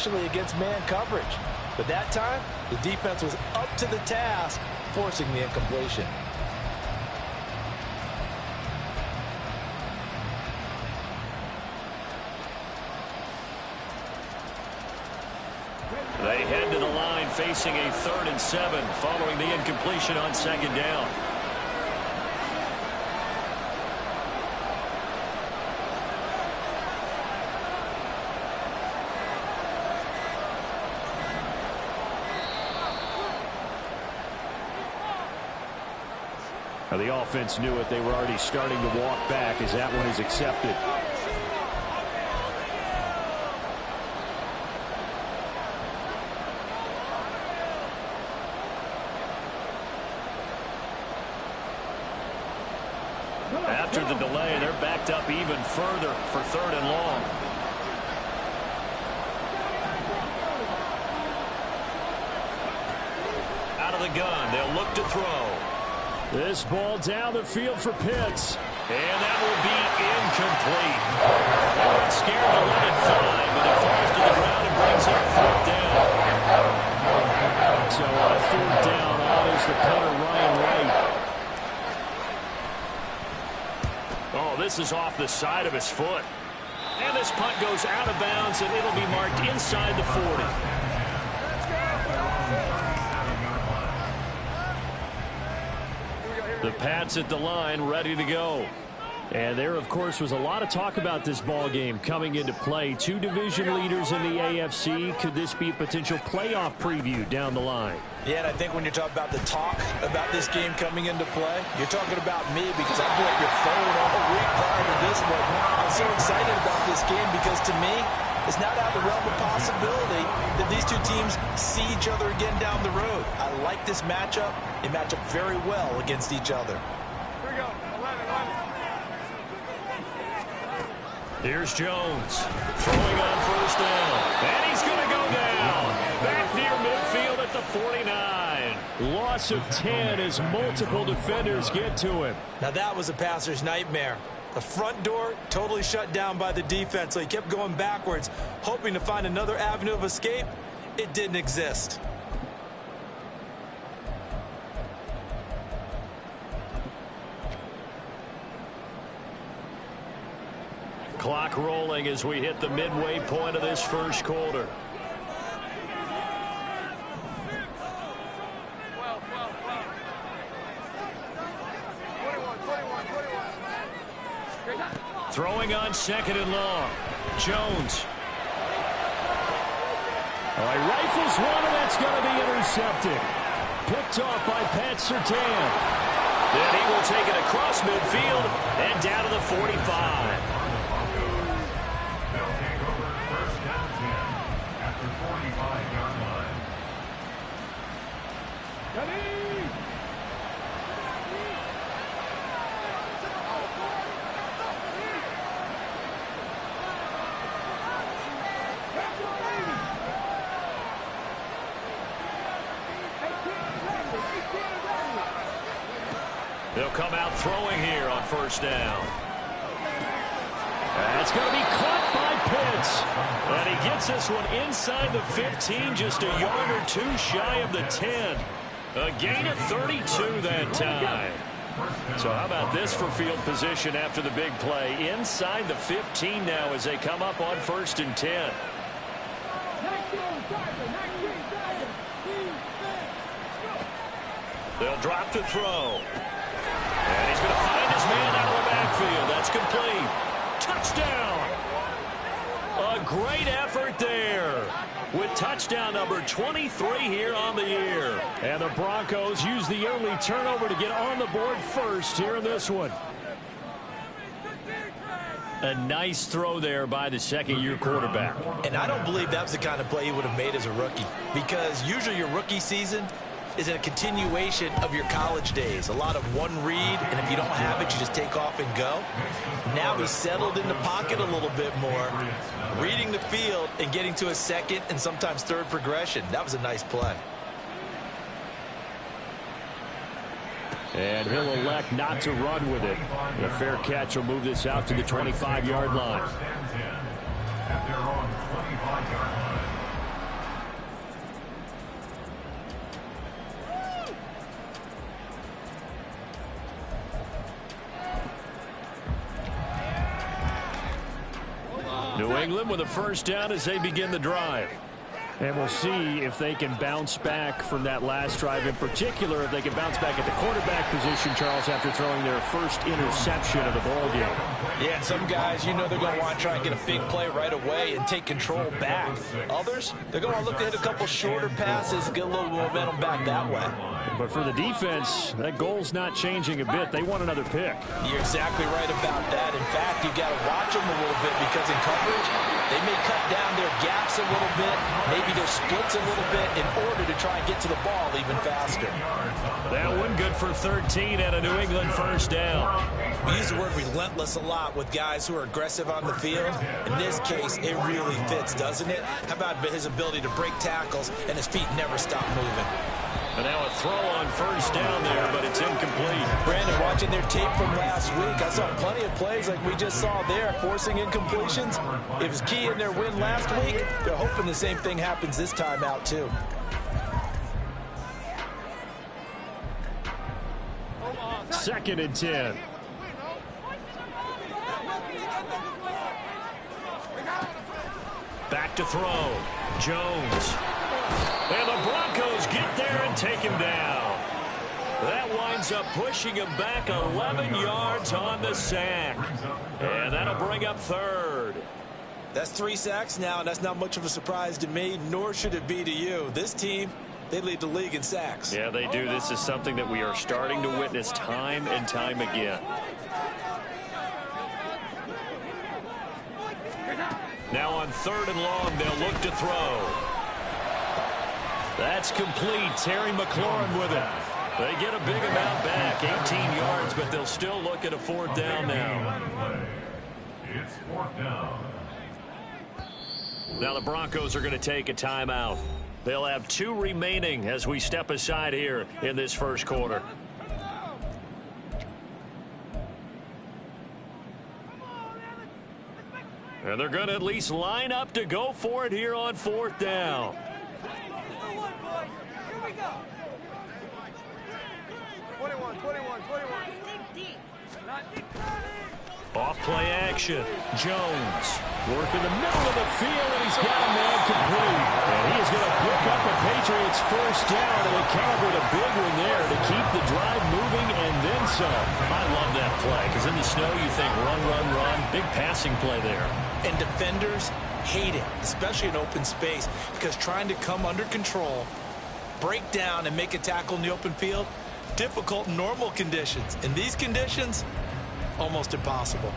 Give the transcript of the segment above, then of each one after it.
especially against man coverage. But that time, the defense was up to the task, forcing the incompletion. They head to the line facing a 3rd and 7 following the incompletion on 2nd down. Now the offense knew it. They were already starting to walk back as that one is accepted. After the delay, they're backed up even further for 3rd and long. Out of the gun, they'll look to throw. This ball down the field for Pitts. And that will be incomplete. They weren't scared to let it fly, but it falls to the ground and brings up 4th down. So on 4th down, out is the punter Ryan Wright. Oh, this is off the side of his foot. And this punt goes out of bounds, and it'll be marked inside the 40. The Pats at the line, ready to go. And there, of course, was a lot of talk about this ball game coming into play. 2 division leaders in the AFC. Could this be a potential playoff preview down the line? Yeah, and I think when you're talking about the talk about this game coming into play, you're talking about me because I blew up your phone all week prior to this one. I'm so excited about this game because to me, it's not out of the realm of possibility that these two teams see each other again down the road. I like this matchup. They match up very well against each other. Here we go. 11. Here's Jones throwing on 1st down. And he's going to go down. Back near midfield at the 49. Loss of 10 as multiple defenders get to him. Now that was a passer's nightmare. The front door totally shut down by the defense, so he kept going backwards, hoping to find another avenue of escape. It didn't exist. Clock rolling as we hit the midway point of this 1st quarter. Throwing on 2nd and long. Jones. Oh, he rifles one, and that's going to be intercepted. Picked off by Pat Surtain. Then he will take it across midfield and down to the 45. They'll come out throwing here on 1st down. That's going to be caught by Pitts. And he gets this one inside the 15, just a yard or 2 shy of the 10. A gain of 32 that time. So how about this for field position after the big play? Inside the 15 now as they come up on 1st and 10. They'll drop to throw. And he's going to find his man out of the backfield. That's complete. Touchdown. A great effort there with touchdown number 23 here on the year. And the Broncos use the early turnover to get on the board first here in this one. A nice throw there by the 2nd-year quarterback. And I don't believe that was the kind of play he would have made as a rookie, because usually your rookie season is a continuation of your college days. A lot of one read, and if you don't have it, you just take off and go. Now he's settled in the pocket a little bit more, reading the field and getting to a 2nd and sometimes 3rd progression. That was a nice play. And he'll elect not to run with it. The fair catch will move this out to the 25-yard line. New England with a first down as they begin the drive. And we'll see if they can bounce back from that last drive, in particular if they can bounce back at the quarterback position, Charles, after throwing their first interception of the ballgame. Yeah, and some guys, you know, they're going to want to try and get a big play right away and take control back. Others, they're going to look to hit a couple shorter passes, get a little momentum back that way. But for the defense, that goal's not changing a bit. They want another pick. You're exactly right about that. In fact, you got to watch them a little bit because in coverage, they may cut down their gaps a little bit, maybe their splits a little bit in order to try and get to the ball even faster. That one good for 13 at a New England first down. We use the word relentless a lot with guys who are aggressive on the field. In this case, it really fits, doesn't it? How about his ability to break tackles and his feet never stop moving? And now a throw on first down there, but it's incomplete. Brandon, watching their tape from last week, I saw plenty of plays like we just saw there, forcing incompletions. It was key in their win last week. They're hoping the same thing happens this time out, too. Second and 10. Back to throw. Jones. And the Broncos get there and take him down. That winds up pushing him back 11 yards on the sack. And that'll bring up third. That's 3 sacks now, and that's not much of a surprise to me, nor should it be to you. This team, they lead the league in sacks. Yeah, they do. This is something that we are starting to witness time and time again. Now on third and long, they'll look to throw. That's complete. Terry McLaurin with it. They get a big amount back, 18 yards, but they'll still look at a fourth down now. It's fourth down. Now the Broncos are going to take a timeout. They'll have 2 remaining as we step aside here in this first quarter. And they're going to at least line up to go for it here on fourth down. Off play action. Jones working the middle of the field, and he's got a man complete. And he is going to pick up the Patriots first down, and they calibrate a big one there to keep the drive moving and then some. I love that play because in the snow you think run, run, run. Big passing play there. And defenders hate it, especially in open space, because trying to come under control, break down, and make a tackle in the open field, difficult in normal conditions. In these conditions, almost impossible.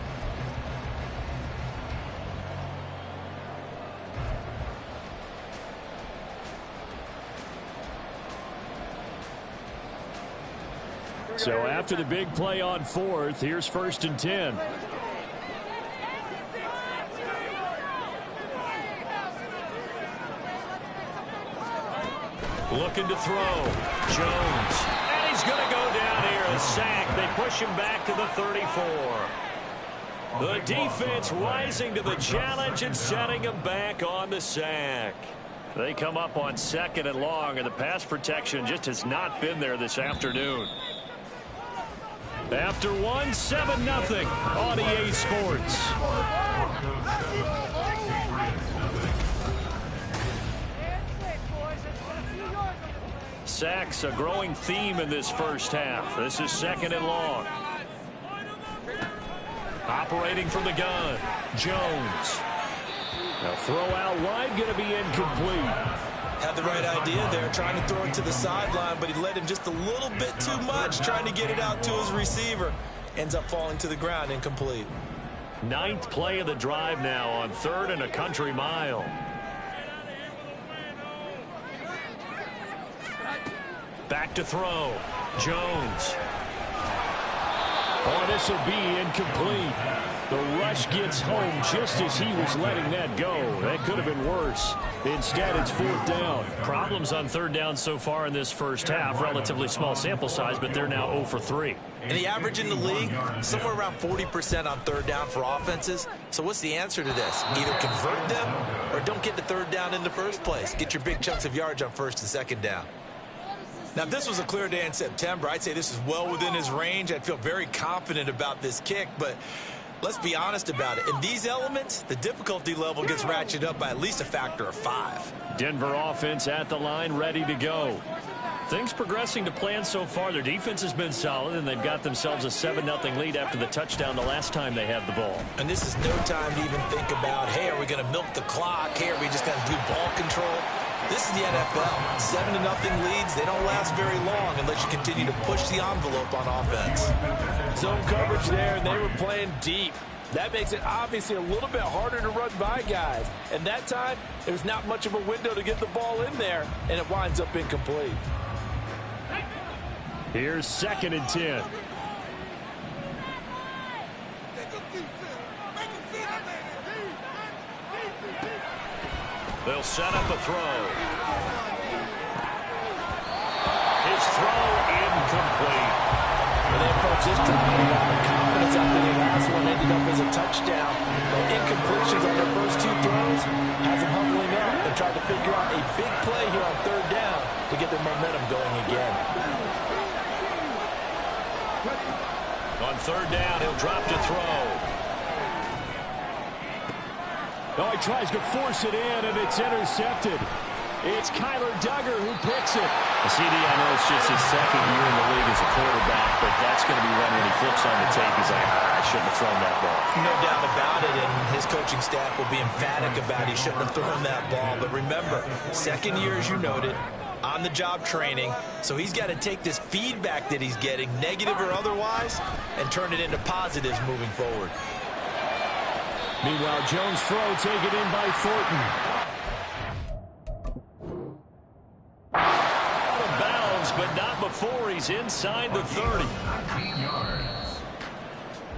So after the big play on fourth, here's first and 10. Looking to throw. Jones. And he's going to go down here. A sack. They push him back to the 34. The defense rising to the challenge and setting him back on the sack. They come up on second and long, and the pass protection just has not been there this afternoon. After one, 7-0 on EA Sports. Sacks a growing theme in this first half. This is second and long. Operating from the gun, Jones. Now throw out wide, going to be incomplete. Had the right idea there, trying to throw it to the sideline, but he let him just a little bit too much, trying to get it out to his receiver. Ends up falling to the ground, incomplete. 9th play of the drive now on 3rd and a country mile. Back to throw. Jones. Oh, this will be incomplete. The rush gets home just as he was letting that go. That could have been worse. Instead, it's fourth down. Problems on third down so far in this first half. Relatively small sample size, but they're now 0 for 3. And the average in the league, somewhere around 40% on third down for offenses. So what's the answer to this? Either convert them or don't get the third down in the first place. Get your big chunks of yards on first and second down. Now, if this was a clear day in September, I'd say this is well within his range. I'd feel very confident about this kick, but Let's be honest about it. In these elements, the difficulty level gets ratcheted up by at least a factor of 5. Denver offense at the line, ready to go. Things progressing to plan so far. Their defense has been solid, and they've got themselves a 7-0 lead after the touchdown the last time they had the ball. And this is no time to even think about, hey, are we going to milk the clock? Hey, are we just going to do ball control? This is the NFL. 7-0 leads, they don't last very long unless you continue to push the envelope on offense. Zone coverage there, and they were playing deep. That makes it obviously a little bit harder to run by guys. And that time, there was not much of a window to get the ball in there, and it winds up incomplete. Here's 2nd and 10. They'll set up a throw. His throw incomplete. And they approach this drive with a lot of confidence after the last one ended up as a touchdown. The incompletions on their first 2 throws has them humbling up and trying to figure out a big play here on 3rd down to get their momentum going again. On 3rd down, he'll drop to throw. Oh, he tries to force it in, and it's intercepted. It's Kyler Duggar who picks it. CD, I know it's just his 2nd year in the league as a quarterback, but that's going to be one when he flips on the tape. He's like, I shouldn't have thrown that ball. No doubt about it, and his coaching staff will be emphatic about he shouldn't have thrown that ball. But remember, 2nd year, as you noted, on-the-job training, so he's got to take this feedback that he's getting, negative or otherwise, and turn it into positives moving forward. Meanwhile, Jones' throw taken in by Thornton. Out of bounds, but not before he's inside the 30. 19 yards.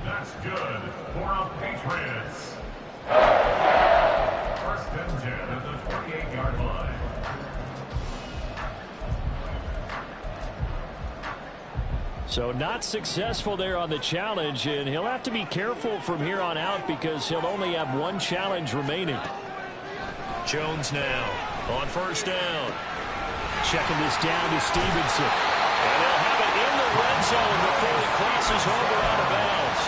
That's good for our Patriots. 1st and 10 at the 28-yard line. So not successful there on the challenge, and he'll have to be careful from here on out because he'll only have 1 challenge remaining. Jones now on 1st down. Checking this down to Stevenson. And they'll have it in the red zone before he crosses over out of bounds.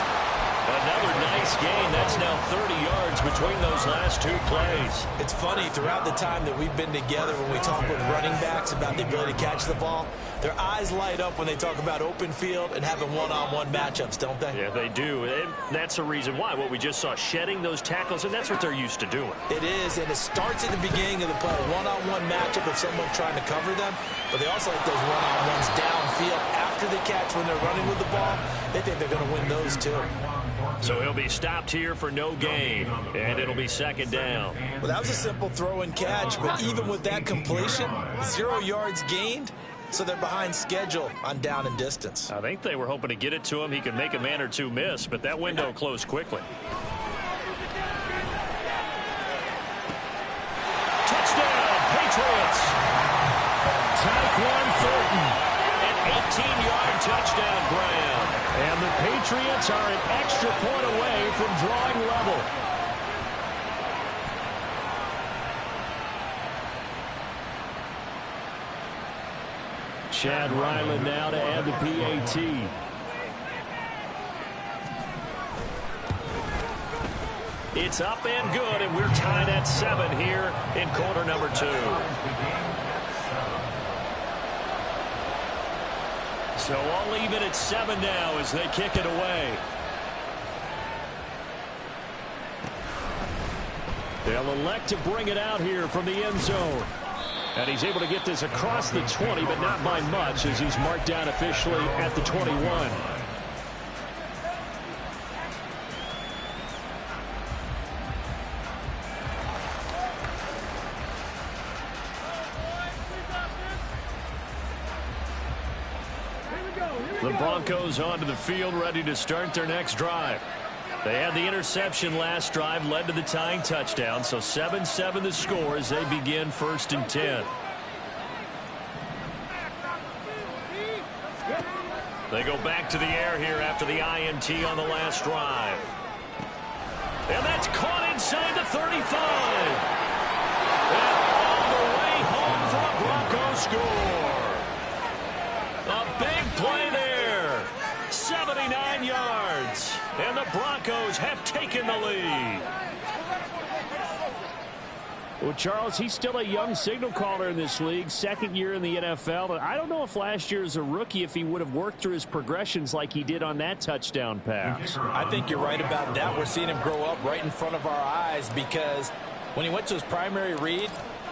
Another nice gain. That's now 30 yards between those last 2 plays. It's funny, throughout the time that we've been together, when we talk with running backs about the ability to catch the ball, their eyes light up when they talk about open field and having one-on-one matchups, don't they? Yeah, they do. And that's the reason why. What we just saw, shedding those tackles, and that's what they're used to doing. It is, and it starts at the beginning of the play, one-on-one matchup with someone trying to cover them, but they also like those one-on-ones downfield after the catch when they're running with the ball. They think they're going to win those too. So he'll be stopped here for no gain, and it'll be 2nd down. Well, that was a simple throw and catch, but even with that completion, 0 yards gained, so they're behind schedule on down and distance. I think they were hoping to get it to him. He could make a man or 2 miss, but that window closed quickly. Touchdown, Patriots! Tyquan Thornton. An 18-yard touchdown grab. And the Patriots are an extra point away from drawing level. Chad Ryland now to add the PAT. It's up and good, and we're tied at 7 here in quarter number 2. So all even at 7 now as they kick it away. They'll elect to bring it out here from the end zone. And he's able to get this across the 20, but not by much as he's marked down officially at the 21. The Broncos onto the field, ready to start their next drive. They had the interception last drive, led to the tying touchdown, so 7-7 the score as they begin 1st and 10. They go back to the air here after the INT on the last drive. And that's caught inside the 35. And all the way home for a Broncos score. A big play there. 79 yards. And the Broncos have Well, Charles, he's still a young signal caller in this league, second year in the NFL. And I don't know if last year as a rookie, if he would have worked through his progressions like he did on that touchdown pass. I think you're right about that. We're seeing him grow up right in front of our eyes because when he went to his primary read,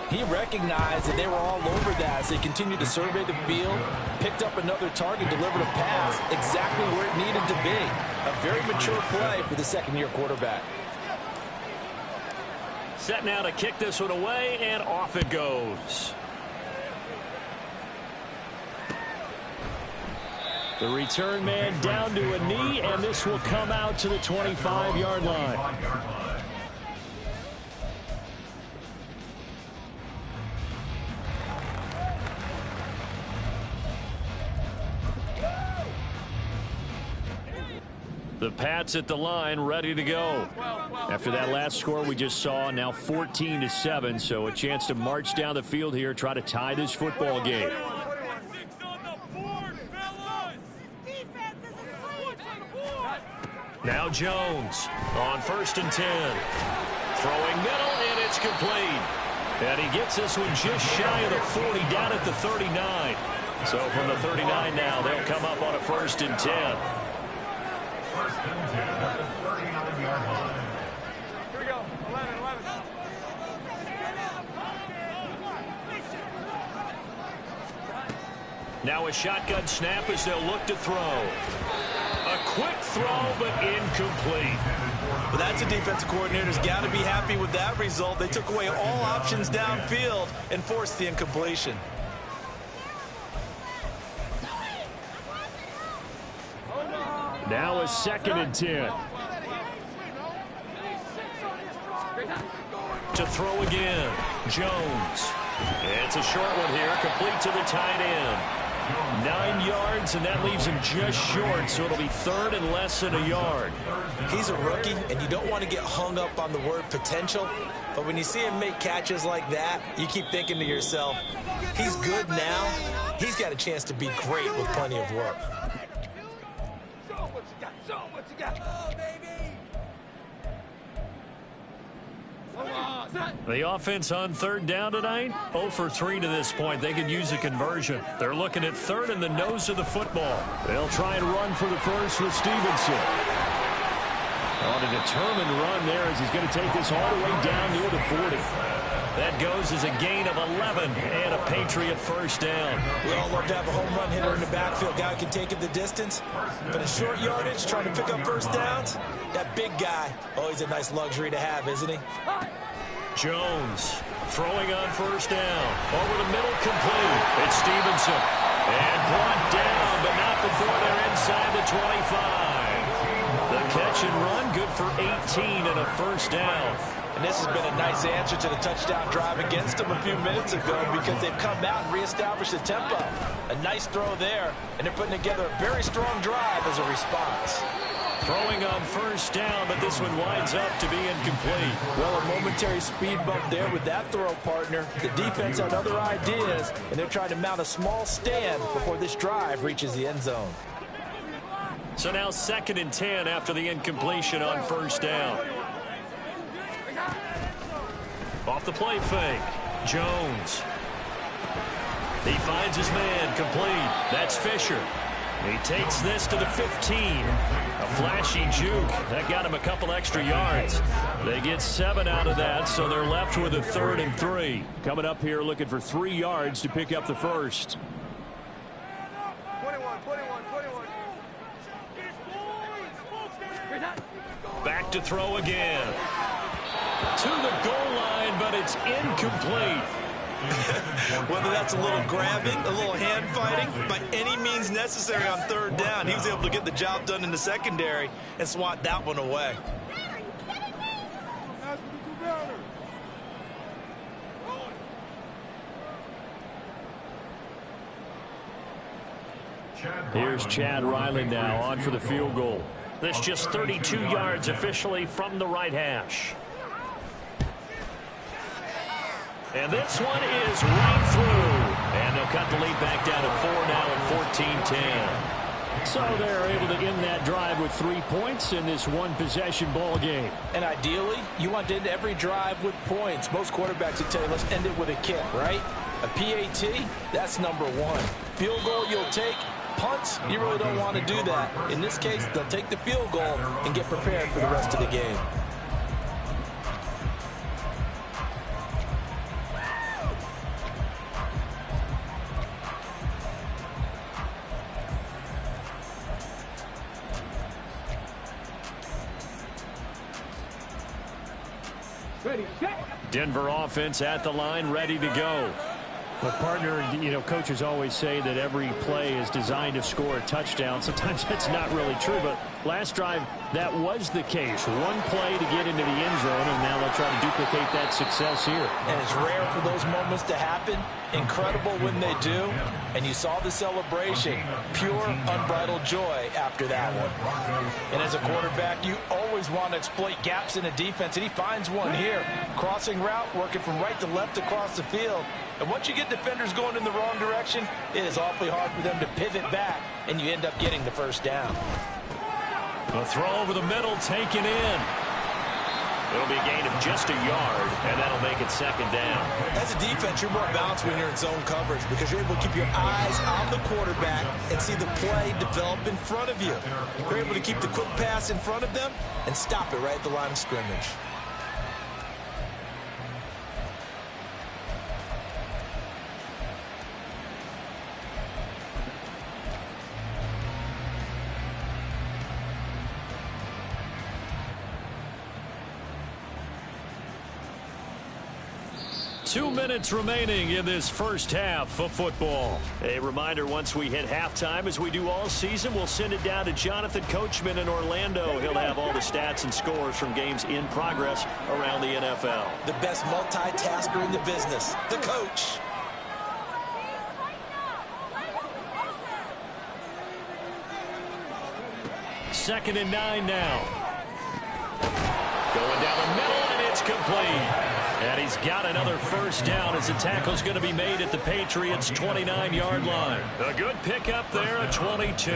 he recognized that they were all over that as they continued to survey the field, picked up another target, delivered a pass exactly where it needed to be. A very mature play for the second-year quarterback. Set now to kick this one away, and off it goes. The return man down to a knee, and this will come out to the 25-yard line. The Pats at the line, ready to go. After that last score we just saw, now 14-7, so a chance to march down the field here, try to tie this football game. Now Jones on 1st and 10. Throwing middle, and it's complete. And he gets this one just shy of the 40, down at the 39. So from the 39 now, they'll come up on a 1st and 10. 1st and 10 at the 39-yard line. Here we go. 11. Now a shotgun snap as they'll look to throw. A quick throw, but incomplete. But that's a defensive coordinator's got to be happy with that result. They took away all options downfield and forced the incompletion. Now a 2nd and 10. To throw again, Jones. It's a short one here, complete to the tight end. 9 yards, and that leaves him just short, so it'll be 3rd and less than a yard. He's a rookie, and you don't want to get hung up on the word potential, but when you see him make catches like that, you keep thinking to yourself, he's good now. He's got a chance to be great with plenty of work. Show what you got. Oh, baby. The offense on 3rd down tonight, 0 for 3 to this point. They could use a conversion. They're looking at 3rd in the nose of the football. They'll try and run for the first with Stevenson. On a determined run there as he's going to take this all the way down near the 40. That goes as a gain of 11 and a Patriot 1st down. We all love to have a home run hitter in the backfield. Guy who can take it the distance. But a short yardage, trying to pick up 1st downs, that big guy, always a nice luxury to have, isn't he? Jones throwing on 1st down. Over the middle, complete. It's Stevenson. And brought down, but not before they're inside the 25. The catch and run, good for 18 and a 1st down. And this has been a nice answer to the touchdown drive against them a few minutes ago because they've come out and reestablished the tempo. A nice throw there, and they're putting together a very strong drive as a response. Throwing on 1st down, but this one winds up to be incomplete. Well, a momentary speed bump there with that throw, partner. The defense had other ideas, and they're trying to mount a small stand before this drive reaches the end zone. So now 2nd and 10 after the incompletion on 1st down. Off the play fake, Jones. He finds his man, complete. That's Fisher. He takes this to the 15. A flashy juke. That got him a couple extra yards. They get 7 out of that, so they're left with a 3rd and 3. Coming up here looking for 3 yards to pick up the first. 21. Back to throw again. To the goal line, but it's incomplete. Whether that's a little grabbing, a little hand fighting, by any means necessary on 3rd down, he was able to get the job done in the secondary and swat that one away. Here's Chad Riley now on for the field goal. This just 32 yards officially from the right hash. And this one is right through. And they'll cut the lead back down to 4 now at 14-10. So they're able to end that drive with 3 points in this one-possession ball game. And ideally, you want to end every drive with points. Most quarterbacks would tell you, let's end it with a kick, right? A PAT, that's number one. Field goal you'll take. Punts, you really don't want to do that. In this case, they'll take the field goal and get prepared for the rest of the game. Denver offense at the line, ready to go. But partner, coaches always say that every play is designed to score a touchdown. Sometimes that's not really true, but last drive, that was the case. One play to get into the end zone, and now they'll try to duplicate that success here. And it's rare for those moments to happen. Incredible when they do. And you saw the celebration. Pure, unbridled joy after that one. And as a quarterback, you always want to exploit gaps in a defense, and he finds one here. Crossing route, working from right to left across the field. And once you get defenders going in the wrong direction, it is awfully hard for them to pivot back, and you end up getting the first down. A throw over the middle, taken in. It'll be a gain of just a yard, and that'll make it second down. As a defense, you're more balanced when you're in zone coverage because you're able to keep your eyes on the quarterback and see the play develop in front of you. You're able to keep the quick pass in front of them and stop it right at the line of scrimmage. Two minutes remaining in this first half of football. A reminder, once we hit halftime, as we do all season, we'll send it down to Jonathan Coachman in Orlando. He'll have all the stats and scores from games in progress around the NFL. The best multitasker in the business, the coach. Second and 9 now. Going down the middle, and it's complete. And he's got another first down as the tackle's going to be made at the Patriots' 29-yard line. A good pickup there at 22.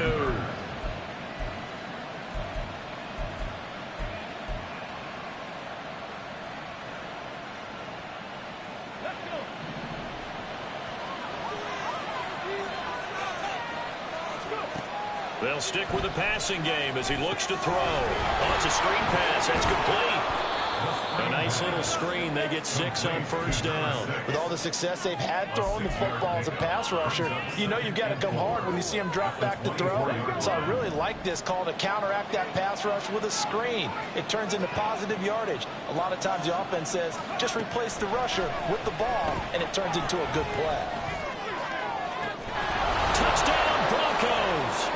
They'll stick with the passing game as he looks to throw. Oh, it's a screen pass. That's complete. A nice little screen. They get 6 on first down. With all the success they've had throwing the football as a pass rusher, you know you've got to come hard when you see him drop back to throw. So I really like this call to counteract that pass rush with a screen. It turns into positive yardage. A lot of times the offense says, just replace the rusher with the ball, and it turns into a good play. Touchdown, Broncos.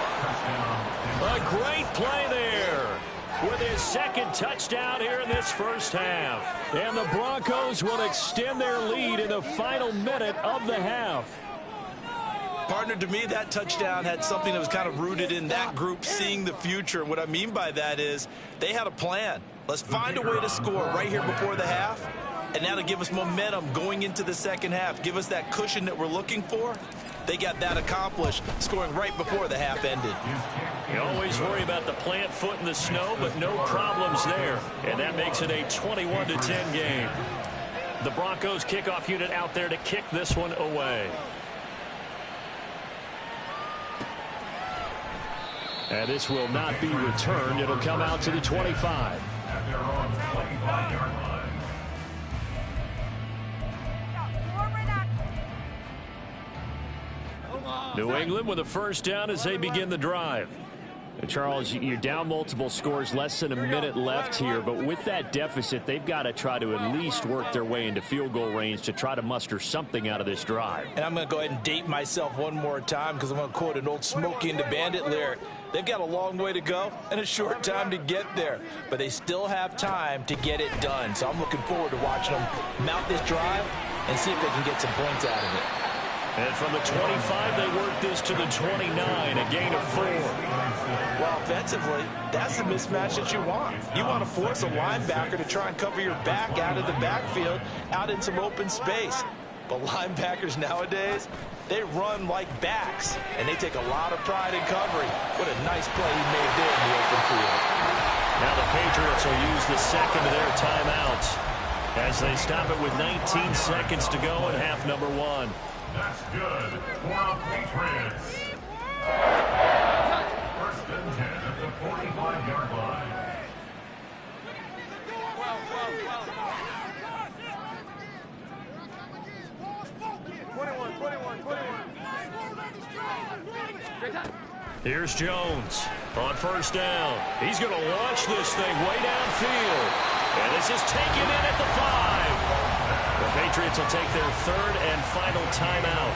A great play there with his second touchdown here in this first half. And the Broncos will extend their lead in the final minute of the half. Partner, to me, that touchdown had something that was kind of rooted in that group seeing the future. What I mean by that is they had a plan. Let's find a way to score right here before the half, and that'll give us momentum going into the second half, give us that cushion that we're looking for. They got that accomplished, scoring right before the half ended. You always worry about the plant foot in the snow, but no problems there. And that makes it a 21-10 game. The Broncos kickoff unit out there to kick this one away. And this will not be returned. It'll come out to the 25. At their own 25-yard line. New England with a first down as they begin the drive. And Charles, you're down multiple scores, less than a minute left here, but with that deficit, they've got to try to at least work their way into field goal range to try to muster something out of this drive. And I'm going to go ahead and date myself one more time because I'm going to quote an old Smokey and the Bandit lyric. They've got a long way to go and a short time to get there, but they still have time to get it done. So I'm looking forward to watching them mount this drive and see if they can get some points out of it. And from the 25, they work this to the 29, a gain of 4. Well, offensively, that's the mismatch that you want. You want to force a linebacker to try and cover your back out of the backfield, out in some open space. But linebackers nowadays, they run like backs, and they take a lot of pride in covering. What a nice play he made there in the open field. Now the Patriots will use the second of their timeouts as they stop it with 19 seconds to go in half number 1. That's good for the Patriots. First and 10 at the 45-yard line. 21. Here's Jones on first down. He's going to launch this thing way downfield. And this is taken in at the 5. The Patriots will take their third and final timeout.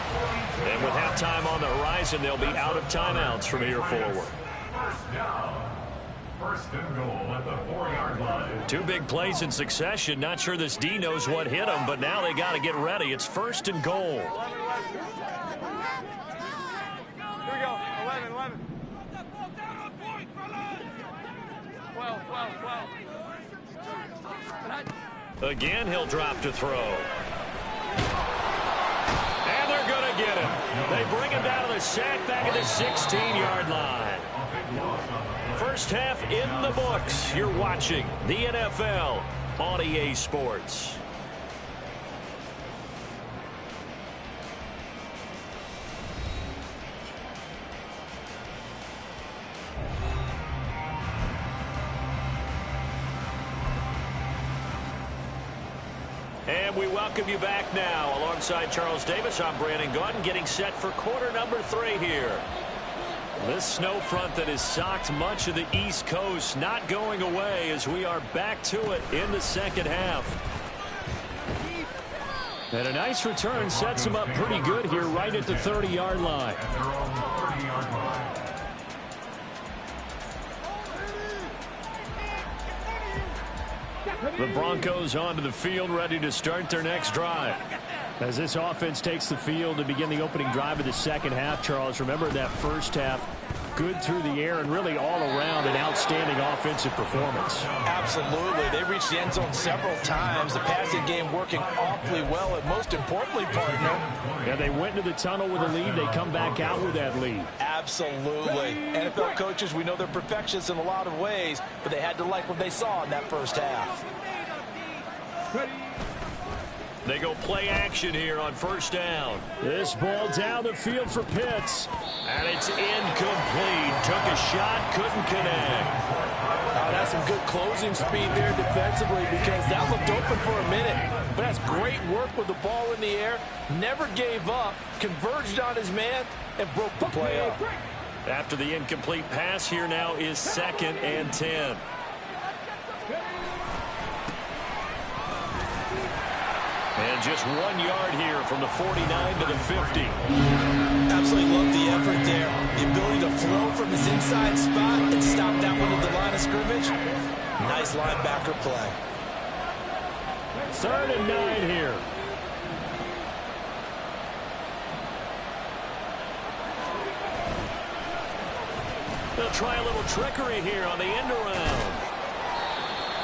And with halftime on the horizon, they'll be out of timeouts from here forward. First down. First and goal at the 4-yard line. 2 big plays in succession. Not sure this D knows what hit them, but now they got to get ready. It's first and goal. Here we go. 11. 12. Again, he'll drop to throw. And they're going to get him. They bring him down to the sack back at the 16-yard line. First half in the books. You're watching the NFL on EA Sports. And we welcome you back now. Alongside Charles Davis, I'm Brandon Gaudin, getting set for quarter number 3 here. This snow front that has socked much of the East Coast not going away as we are back to it in the second half. And a nice return sets them up pretty good here right at the 30-yard line. At their own 30-yard line. The Broncos onto the field, ready to start their next drive. As this offense takes the field to begin the opening drive of the second half, Charles, remember that first half, good through the air and really all around an outstanding offensive performance. Absolutely. They reached the end zone several times. The passing game working awfully well, and most importantly, partner. Yeah, they went into the tunnel with a lead. They come back out with that lead. Absolutely. NFL coaches, we know they're perfectionists in a lot of ways, but they had to like what they saw in that first half. They go play action here on first down. This ball down the field for Pitts. And it's incomplete. Took a shot, couldn't connect. Oh, that's some good closing speed there defensively because that looked open for a minute. But that's great work with the ball in the air. Never gave up, converged on his man, and broke the play up. After the incomplete pass, here now is 2nd and 10. And just 1 yard here from the 49 to the 50. Absolutely love the effort there. The ability to flow from his inside spot and stop that one at the line of scrimmage. Nice linebacker play. 3rd and 9 here. They'll try a little trickery here on the end around.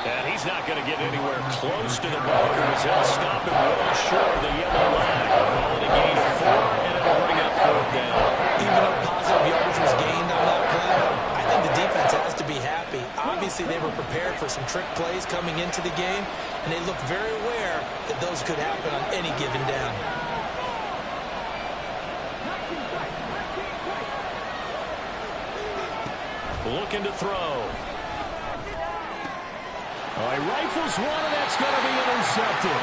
And he's not going to get anywhere close to the marker as he'll stop him well short of the yellow line. Call it a gain of 4, and it'll bring up 4th down. Even though positive yardage was gained on that play, I think the defense has to be happy. Obviously, they were prepared for some trick plays coming into the game, and they looked very aware that those could happen on any given down. Looking to throw. Oh, he rifles one, and that's going to be intercepted.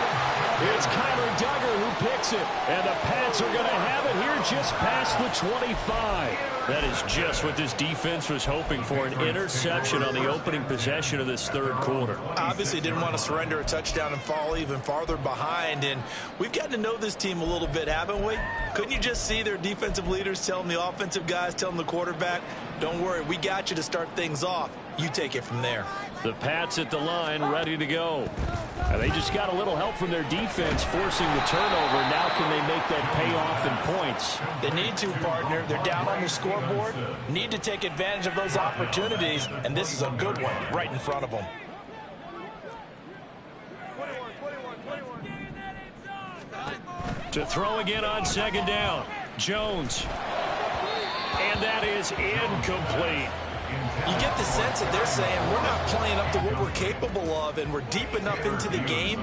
It's Kyler Duggar who picks it, and the Pats are going to have it here just past the 25. That is just what this defense was hoping for, an interception on the opening possession of this third quarter. Obviously didn't want to surrender a touchdown and fall even farther behind, and we've gotten to know this team a little bit, haven't we? Couldn't you just see their defensive leaders telling the offensive guys, telling the quarterback, don't worry, we got you to start things off. You take it from there. The Pats at the line, ready to go. And they just got a little help from their defense forcing the turnover. Now can they make that pay off in points? They need to, partner. They're down on the scoreboard. Need to take advantage of those opportunities, and this is a good one right in front of them. 21. To throw again on second down. Jones. And that is incomplete. You get the sense that they're saying we're not playing up to what we're capable of, and we're deep enough into the game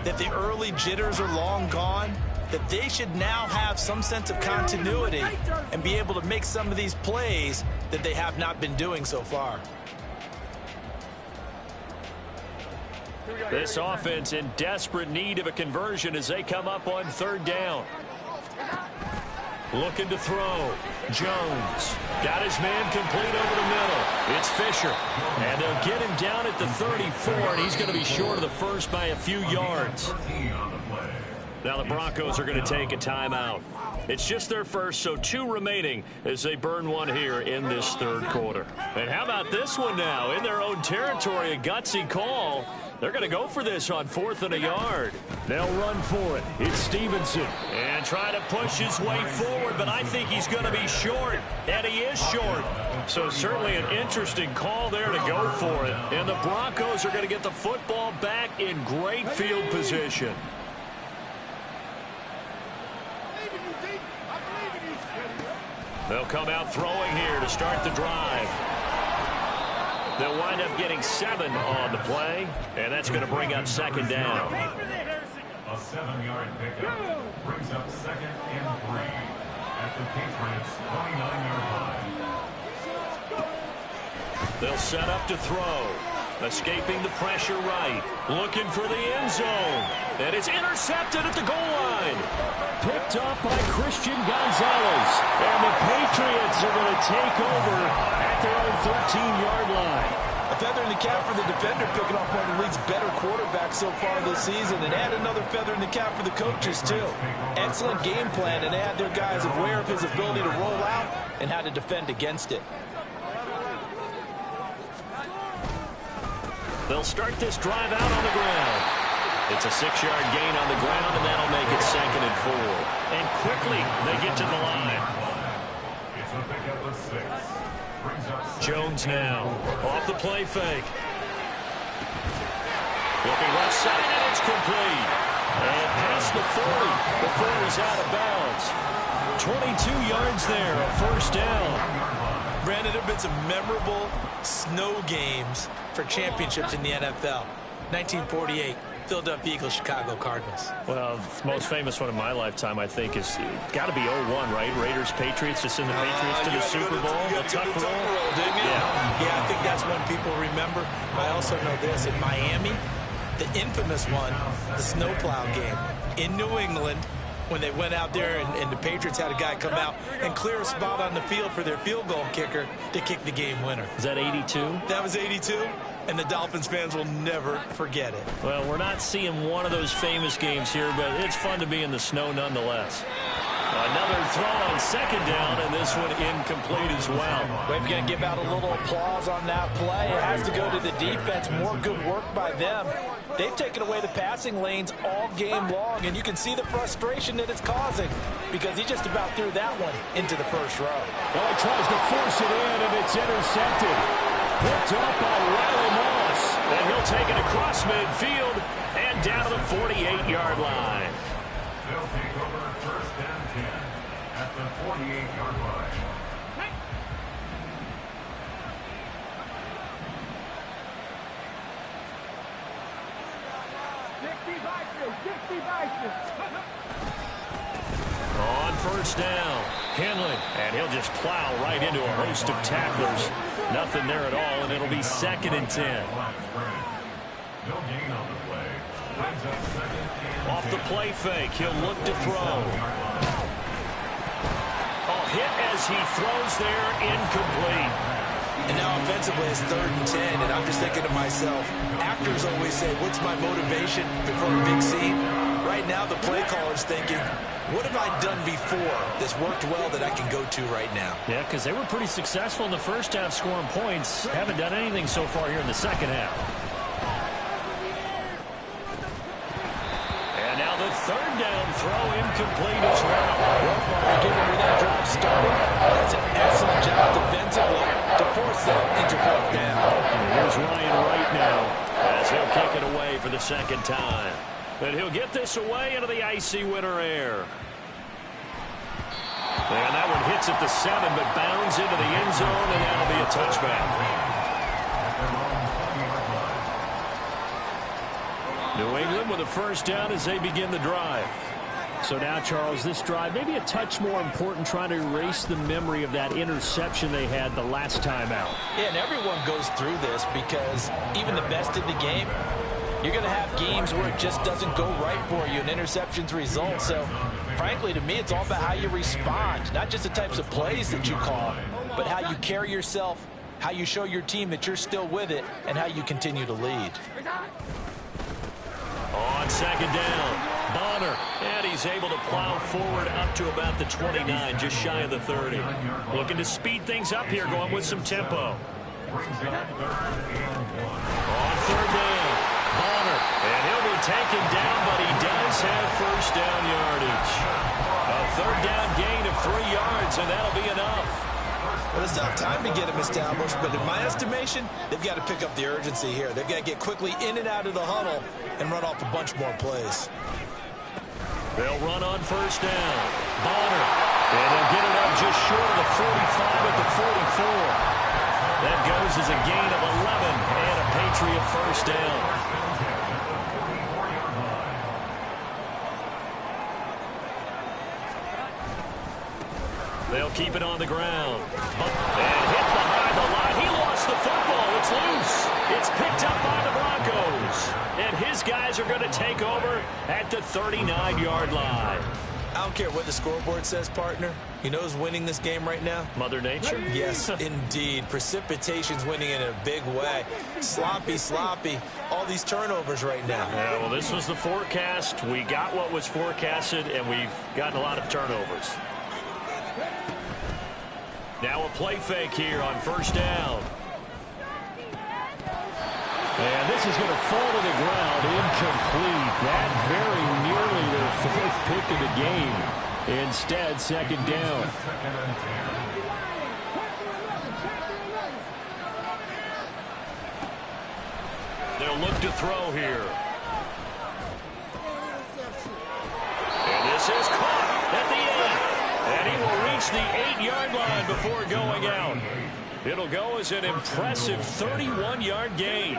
that the early jitters are long gone, that they should now have some sense of continuity and be able to make some of these plays that they have not been doing so far. This offense in desperate need of a conversion as they come up on third down. Looking to throw. Jones got his man complete over the middle. It's Fisher. And they'll get him down at the 34, and he's going to be short of the first by a few yards. Now the Broncos are going to take a timeout. It's just their first, so 2 remaining as they burn one here in this third quarter. And how about this one now? In their own territory, a gutsy call. They're going to go for this on 4th and a yard. They'll run for it. It's Stevenson. And try to push his way forward, but I think he's going to be short. And he is short. So certainly an interesting call there to go for it. And the Broncos are going to get the football back in great field position. They'll come out throwing here to start the drive. They'll wind up getting 7 on the play, and that's going to bring up second down. A 7-yard pickup brings up 2nd and 3 at the Patriots' 29-yard line. They'll set up to throw. Escaping the pressure right. Looking for the end zone. And it's intercepted at the goal line. Picked up by Christian Gonzalez. And the Patriots are going to take over at their own 13-yard line. A feather in the cap for the defender, picking off one of the league's better quarterbacks so far this season, and add another feather in the cap for the coaches, too. Excellent game plan, and they had their guys aware of his ability to roll out and how to defend against it. They'll start this drive out on the ground. It's a 6-yard gain on the ground, and that'll make it 2nd and 4. And quickly, they get to the line. It's a pickup of 6. Brings up Jones now, off the play fake. Looking left side, and it's complete. And past the 40 before he's out of bounds. 22 yards there, a first down. Brandon, there have been some memorable snow games for championships in the NFL. 1948, Philadelphia Eagles, Chicago Cardinals. Well, the most famous one in my lifetime, I think, is got to be 01, right? Raiders, Patriots, to send the Patriots to the Super Bowl. The tuck roll, didn't you? Yeah, I think that's one people remember. I also know this. In Miami, the infamous one, the snowplow game in New England, when they went out there and the Patriots had a guy come out and clear a spot on the field for their field goal kicker to kick the game winner. Is that 82? That was 82, and the Dolphins fans will never forget it. Well, we're not seeing one of those famous games here, but it's fun to be in the snow nonetheless. Another throw on second down, and this one incomplete as well. We're going to give out a little applause on that play. It has to go to the defense. More good work by them. They've taken away the passing lanes all game long, and you can see the frustration that it's causing because he just about threw that one into the first row. Well, he tries to force it in, and it's intercepted. Picked up by Riley Moss. And he'll take it across midfield and down to the 48-yard line. They'll take over 1st and 10 at the 48-yard line. On first down, Henley, and he'll just plow right into a host of tacklers. Nothing there at all, and it'll be 2nd and 10. No gain on the play. Brings up 2nd and Off the play fake, he'll look to throw. Oh, hit as he throws there, incomplete. And now offensively it's 3rd and 10, and I'm just thinking to myself, actors always say, what's my motivation before a big scene? Right now the play caller's thinking, what have I done before that's worked well that I can go to right now? Yeah, because they were pretty successful in the first half scoring points. Haven't done anything so far here in the second half. And now the 3rd down throw incomplete as well. Rothmeyer giving her that drive started. That's an excellent job defensively to force that into 4th down. Here's Ryan Wright now as he'll kick it away for the 2nd time. And he'll get this away into the icy winter air. And that one hits at the 7, but bounds into the end zone, and that'll be a touchback. New England with a first down as they begin the drive. So now, Charles, this drive maybe a touch more important, trying to erase the memory of that interception they had the last time out. Yeah, and everyone goes through this because even the best in the game, you're going to have games where it just doesn't go right for you, and interceptions result. So, frankly, to me, it's all about how you respond, not just the types of plays that you call, but how you carry yourself, how you show your team that you're still with it, and how you continue to lead. On second down, Bonner, and he's able to plow forward up to about the 29, just shy of the 30. Looking to speed things up here, going with some tempo. On third down, Bonner, and he'll be taken down, but he does have first down yardage. A third down gain of 3 yards, and that'll be enough. Well, it's not time to get him established, but in my estimation, they've got to pick up the urgency here. They've got to get quickly in and out of the huddle and run off a bunch more plays. They'll run on first down. Bonner, and they'll get it up just short of the 45 at the 44. That goes as a gain of 11 and a Patriot first down. They'll keep it on the ground. And hit behind the line. He lost the football. It's loose. It's picked up by the Broncos. And his guys are going to take over at the 39-yard line. I don't care what the scoreboard says, partner. You know who's winning this game right now? Mother Nature? Yes, indeed. Precipitation's winning in a big way. Sloppy. All these turnovers right now. Yeah, well, this was the forecast. We got what was forecasted, and we've gotten a lot of turnovers. Now a play fake here on first down. And this is going to fall to the ground, incomplete. That very nearly their 4th pick of the game. Instead, second down. They'll look to throw here. And this is caught at the end. And he will reach the 8-yard line before going out. It'll go as an impressive 31-yard gain.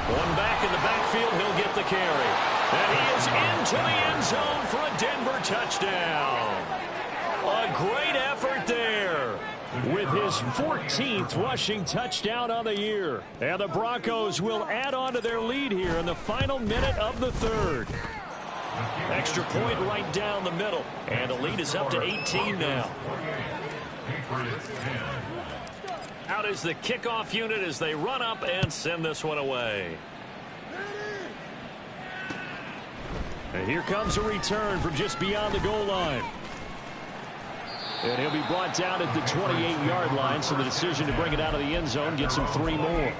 One back in the backfield, he'll get the carry. And he is into the end zone for a Denver touchdown. A great effort there. With his 14th rushing touchdown on the year. And the Broncos will add on to their lead here in the final minute of the 3rd. Extra point right down the middle. And the lead is up to 18 now. Out is the kickoff unit as they run up and send this one away. And here comes a return from just beyond the goal line. And he'll be brought down at the 28-yard line, so the decision to bring it out of the end zone gets him 3 more.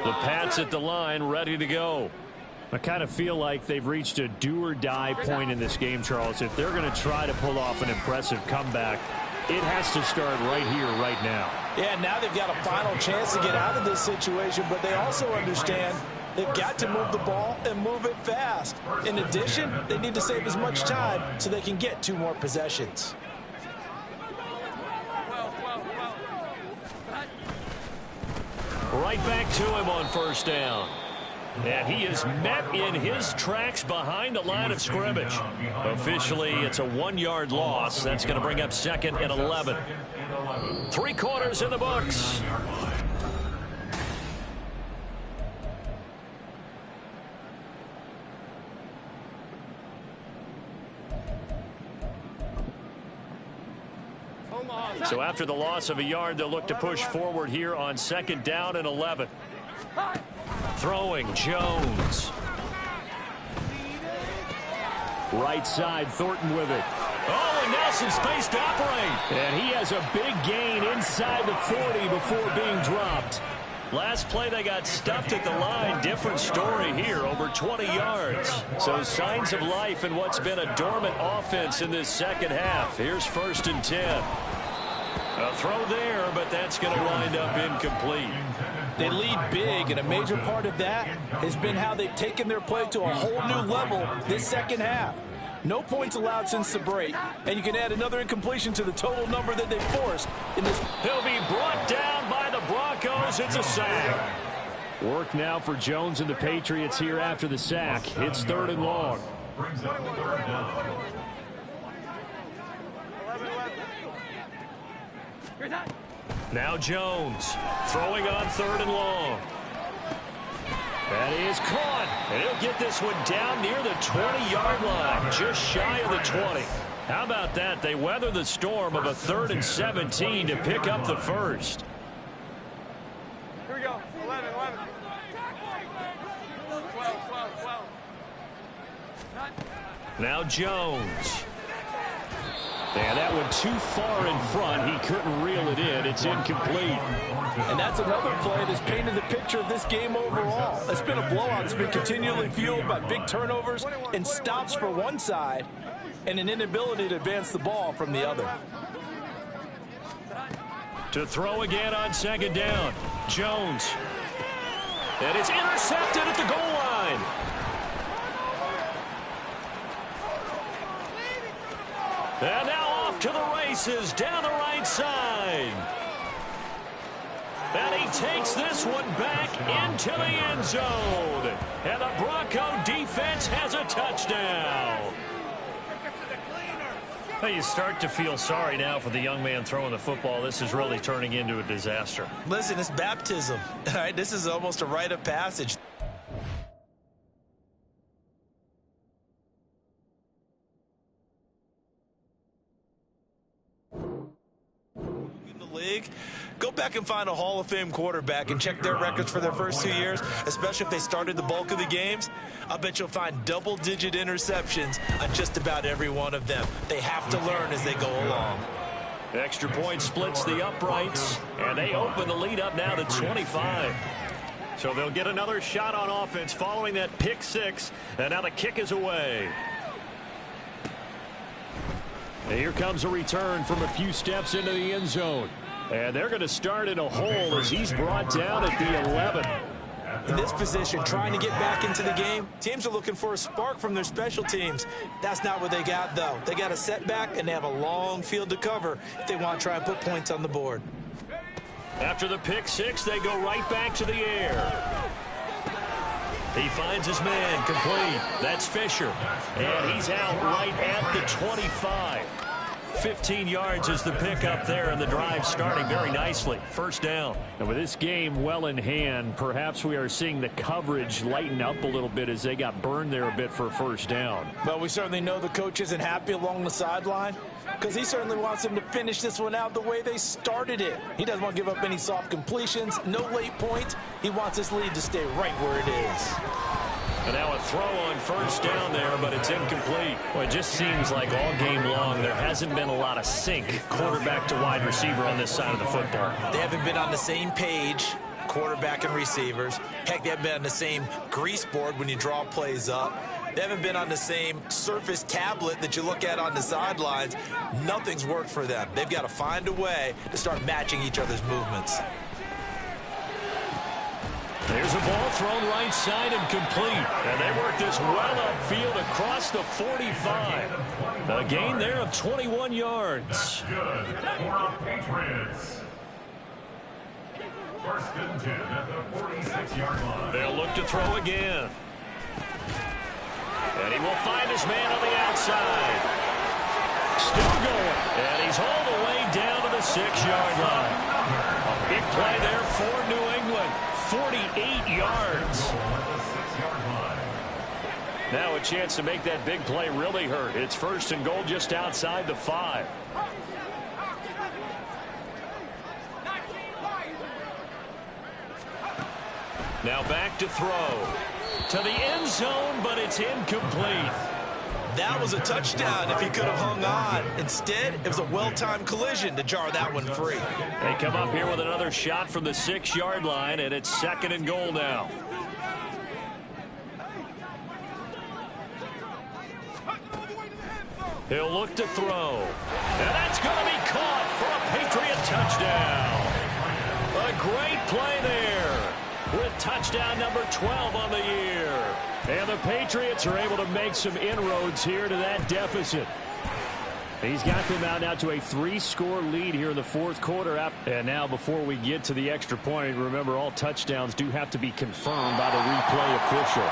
The Pats at the line, ready to go. I kind of feel like they've reached a do-or-die point in this game, Charles. If they're going to try to pull off an impressive comeback, it has to start right here, right now. Yeah, now they've got a final chance to get out of this situation, but they also understand they've got to move the ball and move it fast. In addition, they need to save as much time so they can get 2 more possessions. Right back to him on first down. And he is met in his tracks behind the line of scrimmage. Officially, it's a 1-yard loss. That's going to bring up 2nd and 11. 3 quarters in the books. So after the loss of a yard, they'll look to push forward here on 2nd down and 11. Throwing, Jones. Right side, Thornton with it. Oh, and now some space to operate. And he has a big gain inside the 40 before being dropped. Last play, they got stuffed at the line. Different story here, over 20 yards. So signs of life in what's been a dormant offense in this second half. Here's 1st and 10. A throw there, but that's going to wind up incomplete. They lead big, and a major part of that has been how they've taken their play to a whole new level this second half. No points allowed since the break, and you can add another incompletion to the total number that they forced in this. He'll be brought down by the Broncos. It's a sack. Work now for Jones and the Patriots here after the sack. It's 3rd and long. Brings up 3rd down. 11. Now Jones throwing on 3rd and long. That is caught. And he'll get this one down near the 20-yard line, just shy of the 20. How about that? They weather the storm of a 3rd and 17 to pick up the first. Here we go. 11. 12. Now Jones. And that one too far in front. He couldn't reel it in. It's incomplete. And that's another play that's painted the picture of this game overall. It's been a blowout. It's been continually fueled by big turnovers and stops for one side and an inability to advance the ball from the other. To throw again on 2nd down. Jones. And it's intercepted at the goal line. And now off to the races down the right side. And he takes this one back into the end zone. And the Bronco defense has a touchdown. Well, you start to feel sorry now for the young man throwing the football. This is really turning into a disaster. Listen, it's baptism. All right, this is almost a rite of passage. League, go back and find a Hall of Fame quarterback and check their records for their first 2 years, especially if they started the bulk of the games. I bet you'll find double-digit interceptions on just about every one of them. They have to learn as they go along. Extra point splits the uprights, and they open the lead up now to 25. So they'll get another shot on offense following that pick 6, and now the kick is away. And here comes a return from a few steps into the end zone. And they're going to start in a hole as he's brought down at the 11. In this position, trying to get back into the game, teams are looking for a spark from their special teams. That's not what they got, though. They got a setback, and they have a long field to cover if they want to try and put points on the board. After the pick 6, they go right back to the air. He finds his man complete. That's Fisher. And he's out right at the 25. 15 yards is the pickup there, and the drive starting very nicely. 1st down. And with this game well in hand, perhaps we are seeing the coverage lighten up a little bit as they got burned there a bit for a 1st down. But we certainly know the coach isn't happy along the sideline because he certainly wants them to finish this one out the way they started it. He doesn't want to give up any soft completions, no late points. He wants this lead to stay right where it is. And now a throw on 1st down there, but it's incomplete. Well, it just seems like all game long there hasn't been a lot of sync quarterback to wide receiver on this side of the football. They haven't been on the same page, quarterback and receivers. Heck, they haven't been on the same grease board when you draw plays up. They haven't been on the same Surface tablet that you look at on the sidelines. Nothing's worked for them. They've got to find a way to start matching each other's movements. There's a ball thrown right side and complete. And they work this well upfield across the 45. A gain there of 21 yards. Good for Patriots. 1st and 10 at the 46-yard line. They'll look to throw again. And he will find his man on the outside. Still going. And he's all the way down to the 6-yard line. A big play there for New England. 48 yards. Now a chance to make that big play really hurt. It's 1st and goal just outside the 5. Now back to throw. To the end zone, but it's incomplete. That was a touchdown if he could have hung on. Instead, it was a well-timed collision to jar that one free. They come up here with another shot from the 6-yard line, and it's 2nd and goal now. He'll look to throw. And that's going to be caught for a Patriot touchdown. A great play there with touchdown number 12 on the year. And the Patriots are able to make some inroads here to that deficit. He's got them out now to a 3-score lead here in the 4th quarter. And now before we get to the extra point, remember all touchdowns do have to be confirmed by the replay official.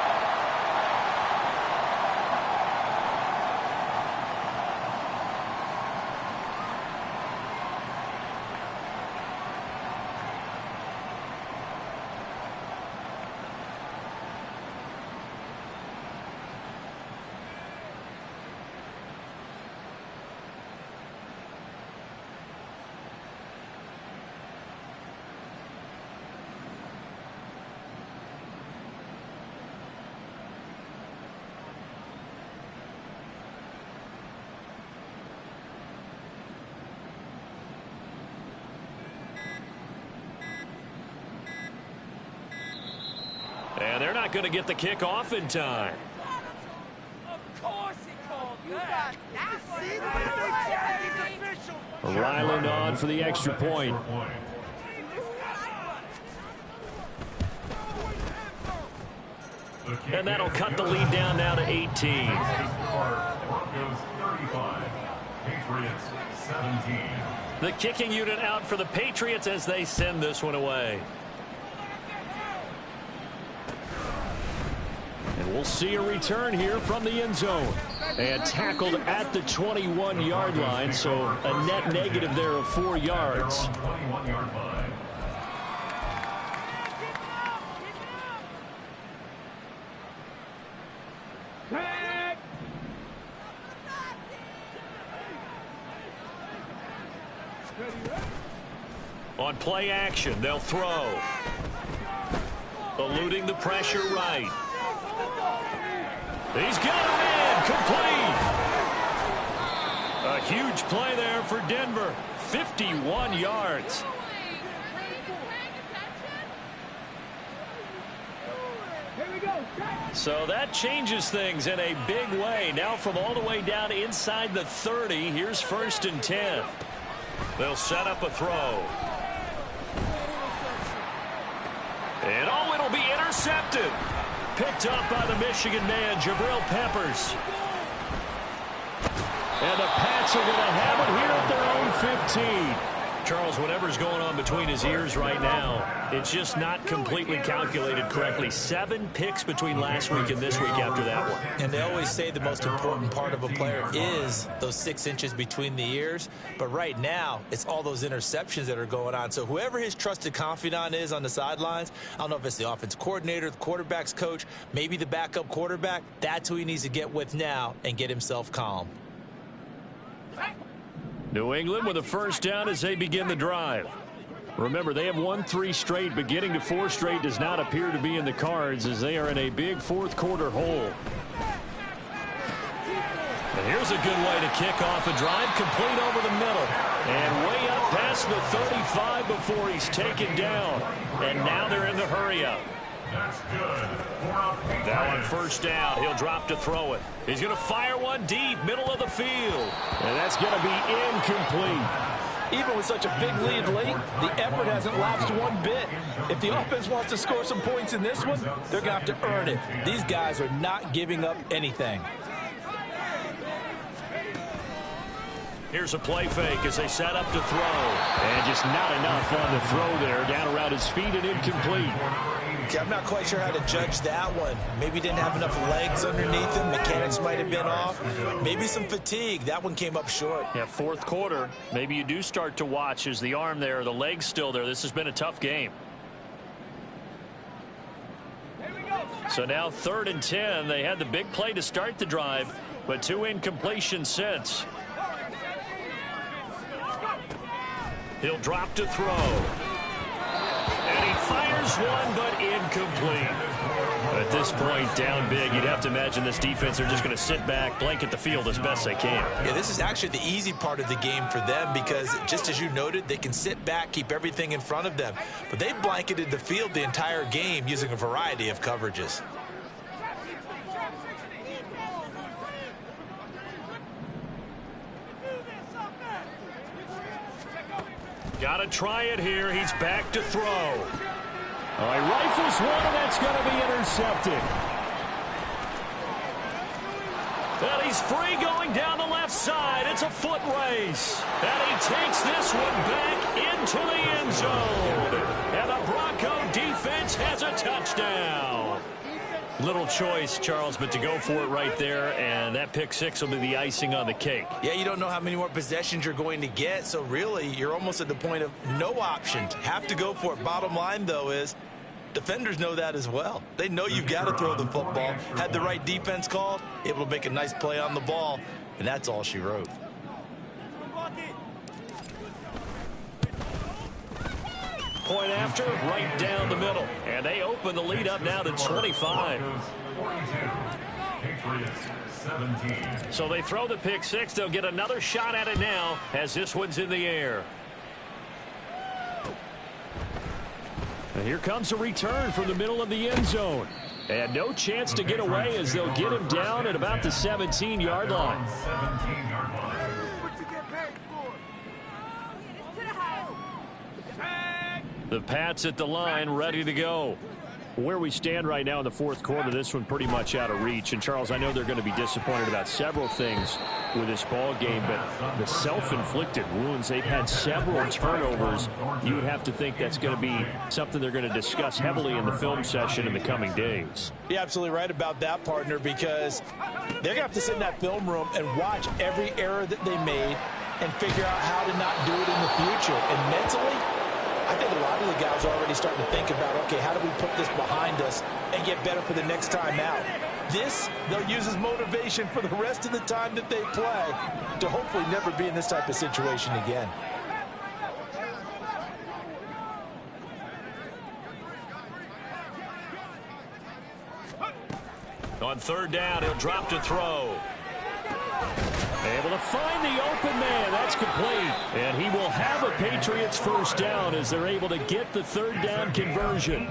And they're not going to get the kick off in time. Of course he called that. Ryland on for the extra point. And that'll cut the lead down now to 18. Broncos 35, Patriots 17. The kicking unit out for the Patriots as they send this one away. And we'll see a return here from the end zone. And tackled at the 21-yard line, so a net negative there of 4 yards. 21-yard line. On play action, they'll throw. Eluding the pressure right. He's got him in, complete. A huge play there for Denver, 51 yards. So that changes things in a big way. Now from all the way down inside the 30, here's 1st and 10. They'll set up a throw. And oh, it'll be intercepted. Picked up by the Michigan man, Jabril Peppers. And the Pats are going to have it here at their own 15. Charles, whatever's going on between his ears right now, it's just not completely calculated correctly. 7 picks between last week and this week after that one. And they always say the most important part of a player is those 6 inches between the ears. But right now, it's all those interceptions that are going on. So whoever his trusted confidant is on the sidelines, I don't know if it's the offense coordinator, the quarterback's coach, maybe the backup quarterback, that's who he needs to get with now and get himself calm. New England with a 1st down as they begin the drive. Remember, they have won 3 straight, but getting to 4 straight does not appear to be in the cards as they are in a big 4th quarter hole. And here's a good way to kick off a drive, complete over the middle. And way up past the 35 before he's taken down. And now they're in the hurry-up. That's good. Now on 1st down, he'll drop to throw it. He's going to fire one deep, middle of the field. And that's going to be incomplete. Even with such a big lead late, the effort hasn't lapsed one bit. If the offense wants to score some points in this one, they're going to have to earn it. These guys are not giving up anything. Here's a play fake as they set up to throw. And just not enough on the throw there. Down around his feet and incomplete. Okay, I'm not quite sure how to judge that one. Maybe he didn't have enough legs underneath him. Mechanics might have been off. Maybe some fatigue. That one came up short. Yeah, 4th quarter. Maybe you do start to watch as the arm there, the leg's still there. This has been a tough game. So now 3rd and 10. They had the big play to start the drive, but 2 incompletions since. He'll drop to throw. And he fires Throws one, but incomplete. At this point, down big, you'd have to imagine this defense are just going to sit back, blanket the field as best they can. Yeah, this is actually the easy part of the game for them because, just as you noted, they can sit back, keep everything in front of them. But they blanketed the field the entire game using a variety of coverages. Got to try it here. He's back to throw. All right, rifles one, and that's going to be intercepted. And he's free going down the left side. It's a foot race. And he takes this one back into the end zone. And the Bronco defense has a touchdown. Little choice, Charles, but to go for it right there, and that pick six will be the icing on the cake. Yeah, you don't know how many more possessions you're going to get, so really you're almost at the point of no options. Have to go for it. Bottom line, though, is defenders know that as well. They know you've got to throw the football. Had the right defense called, able to make a nice play on the ball, and that's all she wrote. Point after, right down the middle. And they open the lead up now to 25. So they throw the pick six. They'll get another shot at it now as this one's in the air. And here comes a return from the middle of the end zone. And no chance to get away as they'll get him down at about the 17-yard line. The Pats at the line, ready to go. Where we stand right now in the fourth quarter, this one pretty much out of reach. And, Charles, I know they're going to be disappointed about several things with this ball game, but the self-inflicted wounds, they've had several turnovers. You would have to think that's going to be something they're going to discuss heavily in the film session in the coming days. You're absolutely right about that, partner, because they're going to have to sit in that film room and watch every error that they made and figure out how to not do it in the future. And mentally, I think a lot of the guys are already starting to think about, okay, how do we put this behind us and get better for the next time out? This, they'll use as motivation for the rest of the time that they play to hopefully never be in this type of situation again. On third down, he'll drop to throw. Able to find the open man. That's complete. And he will have a Patriots first down as they're able to get the third down conversion.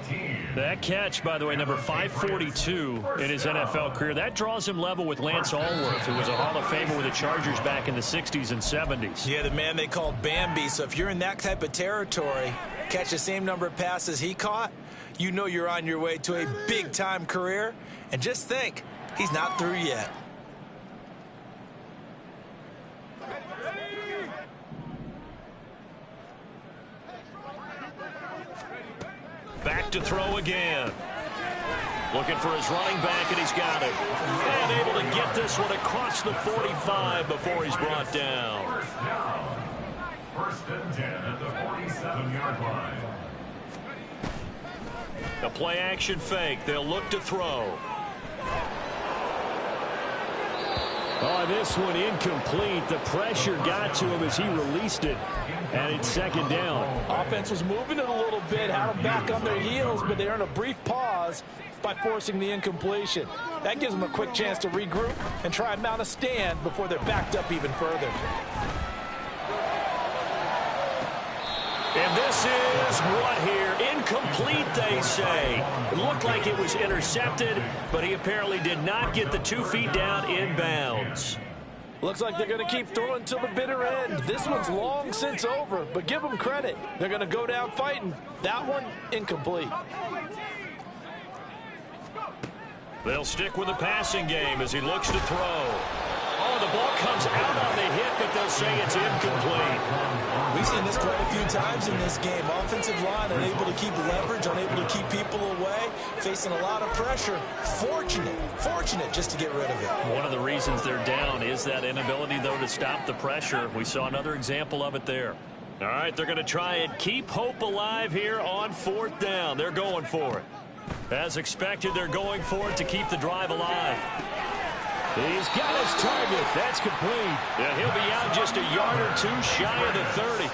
That catch, by the way, number 542 in his NFL career. That draws him level with Lance Allworth, who was a Hall of Famer with the Chargers back in the 60s and 70s. Yeah, the man they called Bambi. So if you're in that type of territory, catch the same number of passes he caught, you know you're on your way to a big-time career. And just think, he's not through yet. Back to throw again. Looking for his running back, and he's got it. And able to get this one across the 45 before he's brought down. First and 10 at the 47-yard line. A play-action fake. They'll look to throw. Oh, this one incomplete. The pressure got to him as he released it. And it's second down. Offense was moving it a little bit, had them back on their heels, but they earned a brief pause by forcing the incompletion. That gives them a quick chance to regroup and try and mount a stand before they're backed up even further. And this is what here? Incomplete, they say. It looked like it was intercepted, but he apparently did not get the 2 feet down inbounds. Looks like they're going to keep throwing till the bitter end. This one's long since over, but give them credit. They're going to go down fighting. That one, incomplete. They'll stick with the passing game as he looks to throw. Oh, the ball comes out on the hit, but they'll say it's incomplete. We've seen this quite a few times in this game. Offensive line unable to keep leverage, unable to keep people away, facing a lot of pressure. Fortunate just to get rid of it. One of the reasons they're down is that inability, though, to stop the pressure. We saw another example of it there. All right, they're going to try and keep hope alive here on fourth down. They're going for it. As expected, they're going for it to keep the drive alive. He's got his target. That's complete. Yeah, he'll be out just a yard or two shy of the 30.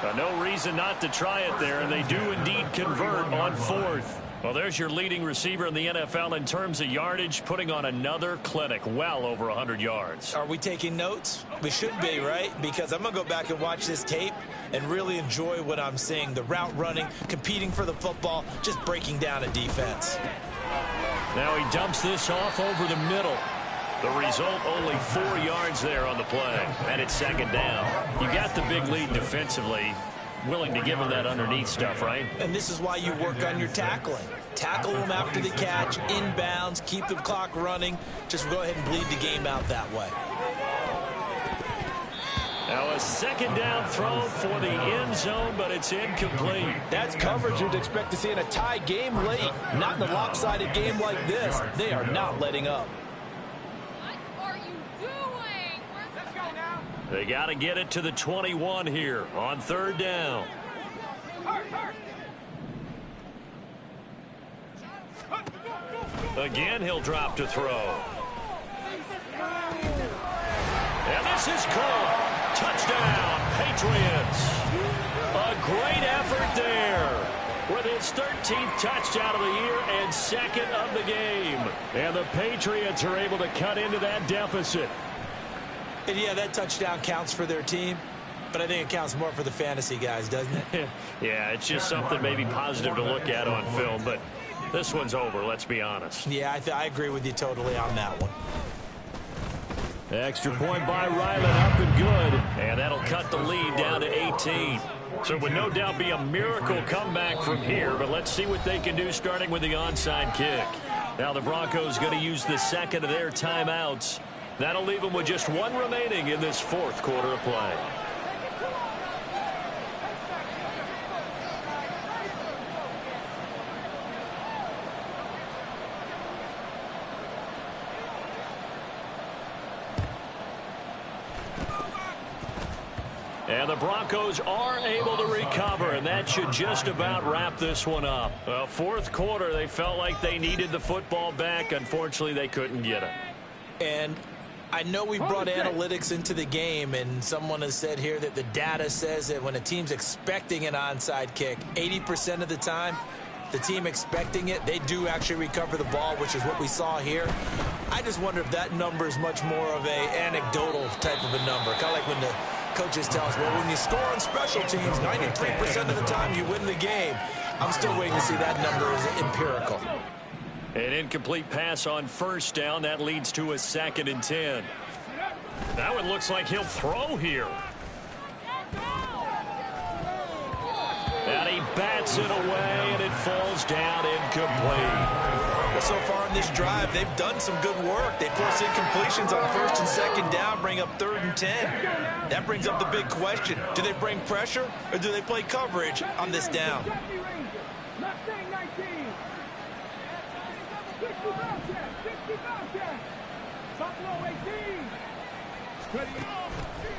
No reason not to try it there, and they do indeed convert on fourth. Well, there's your leading receiver in the NFL in terms of yardage, putting on another clinic, well over 100 yards. Are we taking notes? We should be, right? Because I'm going to go back and watch this tape and really enjoy what I'm seeing. The route running, competing for the football, just breaking down a defense. Now he dumps this off over the middle. The result, only 4 yards there on the play. And it's second down. You got the big lead defensively. Willing to give him that underneath stuff, right? And this is why you work on your tackling. Tackle them after the catch, inbounds, keep the clock running. Just go ahead and bleed the game out that way. Now a second down throw for the end zone, but it's incomplete. That's coverage you'd expect to see in a tie game late. Not in a lopsided game like this. They are not letting up. What are you doing? Let's go now. They got to get it to the 21 here on third down. Again, he'll drop to throw. And this is caught. Touchdown, Patriots. A great effort there. With his 13th touchdown of the year and second of the game. And the Patriots are able to cut into that deficit. And yeah, that touchdown counts for their team, but I think it counts more for the fantasy guys, doesn't it? Yeah, it's just something maybe positive to look at on film, but this one's over, let's be honest. Yeah, I agree with you totally on that one. Extra point by Ryland, up and good. And that'll cut the lead down to 18. So it would no doubt be a miracle comeback from here, but let's see what they can do starting with the onside kick. Now the Broncos going to use the second of their timeouts. That'll leave them with just one remaining in this fourth quarter of play. And the Broncos are able to recover, and that should just about wrap this one up. Well, fourth quarter, they felt like they needed the football back. Unfortunately, they couldn't get it. And I know we brought analytics into the game, and someone has said here that the data says that when a team's expecting an onside kick, 80% of the time, the team expecting it, they do actually recover the ball, which is what we saw here. I just wonder if that number is much more of a anecdotal type of a number. Kind of like when the coaches tell us, well, when you score on special teams, 93% of the time you win the game. I'm still waiting to see that number is empirical. An incomplete pass on first down. That leads to a 2nd and 10. Now it looks like he'll throw here. And he bats it away, and it falls down incomplete. Well, so far in this drive, they've done some good work. They force incompletions on first and second down, bring up 3rd and 10. That brings up the big question. Do they bring pressure, or do they play coverage on this down?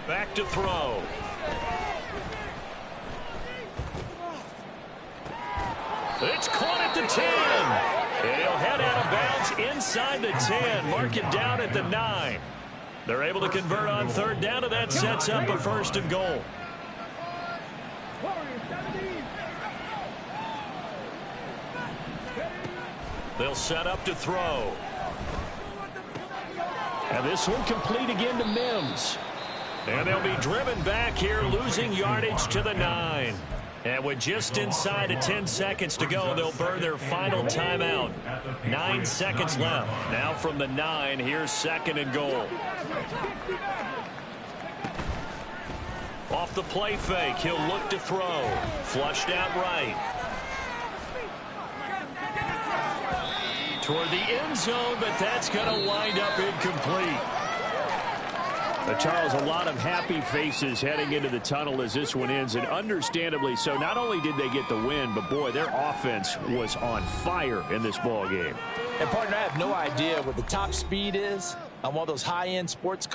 Back to throw. It's caught at the 10. And he'll head out of bounds inside the 10. Mark it down at the 9. They're able to convert on third down, and that sets up a 1st and goal. They'll set up to throw. And this one complete again to Mims. And they'll be driven back here, losing yardage to the 9. And with just inside of 10 seconds to go, they'll burn their final timeout. 9 seconds left. Now from the 9, here's 2nd and goal. Off the play fake, he'll look to throw. Flushed out right. Toward the end zone, but that's going to wind up incomplete. Charles, a lot of happy faces heading into the tunnel as this one ends, and understandably so. Not only did they get the win, but boy, their offense was on fire in this ball game. And partner, I have no idea what the top speed is on one of those high-end sports cars.